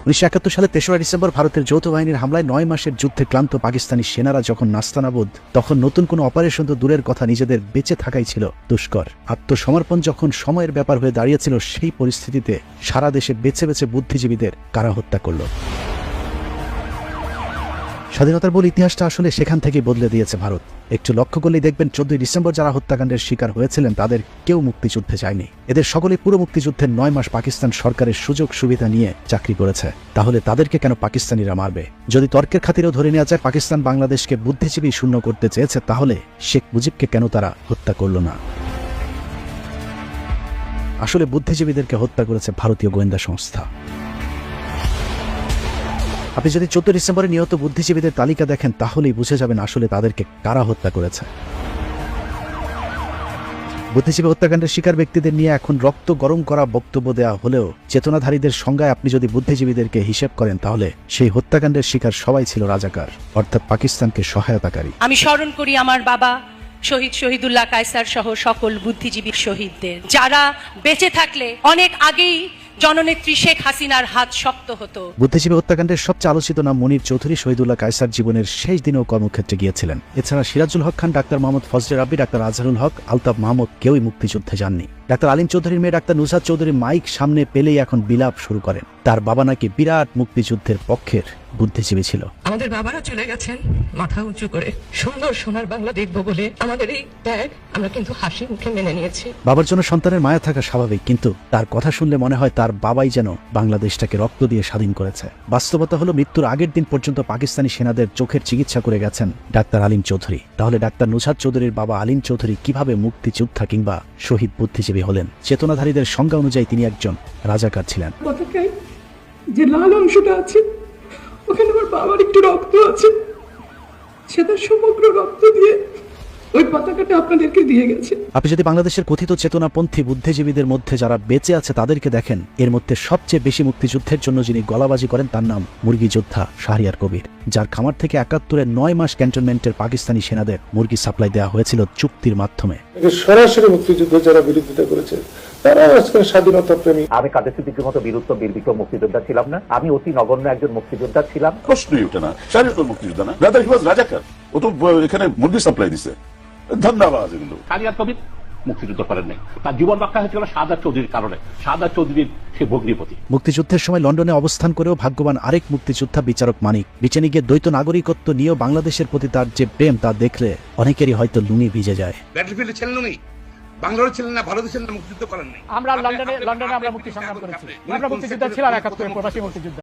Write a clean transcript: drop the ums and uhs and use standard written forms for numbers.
1971 সালে 3রা ডিসেম্বর ভারতের যৌথ বাহিনীর হামলায় 9 মাসের যুদ্ধে ক্লান্ত পাকিস্তানি সেনারা যখন নাস্তানাবুদ, তখন নতুন কোনো অপারেশন তো দূরের কথা, নিজেদের বেঁচে থাকাই ছিল দুষ্কর। আত্মসমর্পণ যখন সময়ের ব্যাপার হয়ে দাঁড়িয়েছিল, সেই পরিস্থিতিতে সারা দেশে বেছে বেছে বুদ্ধিজীবীদের কারা হত্যা করল। স্বাধীনতার বল ইতিহাসটা আসলে সেখান থেকেই বদলে দিয়েছে ভারত। একটু লক্ষ্য করলেই দেখবেন 14ই ডিসেম্বর যারা হত্যাকাণ্ডের শিকার হয়েছিলেন তাদের কেউ মুক্তিযুদ্ধে যায়নি। এদের সকলে পুরো মুক্তিযুদ্ধের 9 মাস পাকিস্তান সরকারের সুযোগ সুবিধা নিয়ে চাকরি করেছে। তাহলে তাদেরকে কেন পাকিস্তানিরা মারবে? যদি তর্কের খাতিরেও ধরে নেওয়া যায় পাকিস্তান বাংলাদেশকে বুদ্ধিজীবী শূন্য করতে চেয়েছে, তাহলে শেখ মুজিবকে কেন তারা হত্যা করল না? আসলে বুদ্ধিজীবীদেরকে হত্যা করেছে ভারতীয় গোয়েন্দা সংস্থা। আপনি যদি 14 ডিসেম্বরে নিহত বুদ্ধিজীবীদের তালিকা দেখেন, তাহলেই বুঝে যাবেন আসলে তাদেরকে কারা হত্যা করেছে। বুদ্ধিজীবী হত্যাকাণ্ডের শিকার ব্যক্তিদের নিয়ে এখন রক্ত গরম করা বক্তব্য দেওয়া হলেও চেতনাধারীদের সংজ্ঞায় আপনি যদি বুদ্ধিজীবীদেরকে হিসেব করেন, তাহলে সেই হত্যাকাণ্ডের শিকার সবাই ছিল রাজাকার, অর্থাৎ পাকিস্তানকে সহায়তাকারী। আমি স্মরণ করি আমার বাবা শহীদ শহীদুল্লাহ কায়সার সহ সকল বুদ্ধিজীবী শহীদদের, যারা বেঁচে থাকলে অনেক আগেই জননেত্রী শেখ হাসিনার হাত শক্ত হতো। বুদ্ধিজীবী হত্যাকাণ্ডের সবচেয়ে আলোচিত নাম মনির চৌধুরী। শহীদুল্লাহ কায়সার জীবনের শেষ দিনেও কর্মক্ষেত্রে গিয়েছিলেন। এছাড়া সিরাজুল হক খান, ডাক্তার মোহাম্মদ ফজলে রাব্বি, ডাক্তার আজহারুল হক, আলতাফ মাহমুদ কেউই মুক্তিযুদ্ধে যাননি। ডাক্তার আলিম চৌধুরীর মেয়ে ডাক্তার নুসরাত চৌধুরী মাইক সামনে পেলেই এখন বিলাপ শুরু করেন। তার বাবা নাকি বিরাট মুক্তিযুদ্ধের পক্ষের বুদ্ধিজীবী ছিল। আমাদের বাবারা চলে গেছেন মাথা উঁচু করে, সুন্দর সোনার বাংলা দেখবো বলে আমাদের এই ত্যাগ আমরা কিন্তু হাসি মুখে মেনে নিয়েছি। বাবার জন্য সন্তানের মায়া থাকা স্বাভাবিক, কিন্তু তার কথা শুনলে মনে হয় তার বাবাই যেন বাংলাদেশটাকে রক্ত দিয়ে স্বাধীন করেছে। বাস্তবতা হলো মৃত্যুর আগের দিন পর্যন্ত পাকিস্তানি সেনাদের চোখের চিকিৎসা করে গেছেন ডাক্তার আলিম চৌধুরী। তাহলে ডাক্তার নুসরাত চৌধুরীর বাবা আলিম চৌধুরী কিভাবে মুক্তিযোদ্ধা কিংবা শহীদ বুদ্ধিজীবী হলেন? চেতনাধারীদের সংজ্ঞা অনুযায়ী তিনি একজন রাজাকার ছিলেন। পতাকায় যে লাল অংশটা আছে, ওখানে আমার বাবার একটু রক্ত আছে, সেটা সমগ্র রক্ত দিয়ে ওই পতাকাটা আপনাদেরকে দিয়ে গেছে। আপনি যদি বাংলাদেশের কথিত চেতনাপন্থী বুদ্ধিজীবীদের মধ্যে যারা বেঁচে আছে তাদেরকে দেখেন, এর মধ্যে সবচেয়ে বেশি মুক্তিযুদ্ধের জন্য যিনি গলাবাজি করেন তার নাম মুরগি যোদ্ধা শাহরিয়ার কবির, যার খামার থেকে 71-এর 9 মাস ক্যান্টনমেন্টের পাকিস্তানি সেনাদের মুরগি সাপ্লাই দেওয়া হয়েছিল চুক্তির মাধ্যমে। সরাসরি মুক্তিযুদ্ধ যারা বিরোধিতা করেছে তারা আজকে স্বাধীনতা প্রেমী। আমি কাদের সিদ্দিকীর মতো বীরবিক্রম মুক্তিযোদ্ধা ছিলাম না, আমি অতি নগণ্য একজন মুক্তিযোদ্ধা ছিলাম। প্রশ্নই ওঠে না শাহরিয়ার মুক্তিযোদ্ধা না, রাজাকার। ও তো এখানে মুরগি সাপ্লাই দিছে। ধন্যবাদ। এগুলো শাহরিয়ার কবির মুক্তিযুদ্ধ করেন নাই, তার জীবন রক্ষা হয়েছিল শাহাদাত চৌধুরীর কারণে। শাহাদাত চৌধুরীর সে ভগ্নিপতি। মুক্তিযুদ্ধের সময় লন্ডনে অবস্থান করেও ভাগ্যবান আরেক মুক্তিযোদ্ধা বিচারক মানিক বিচেনি গিয়ে দ্বৈত নাগরিকত্ব নিয়েও বাংলাদেশের প্রতি তার যে প্রেম তা দেখলে অনেকেরই হয়তো লুঙি ভিজে যায়। ব্যাটলফিল্ডে ছিলেন উনি, বাংলাদেশ ছিলেন না, ভারতে ছিলেন না, মুক্তিযুদ্ধ করেন নাই। আমরা লন্ডনে আমরা মুক্তি সংগ্রাম করেছি। আমরা মুক্তিযোদ্ধা ছিলাম 71 প্রবাসী মুক্তিযোদ্ধা।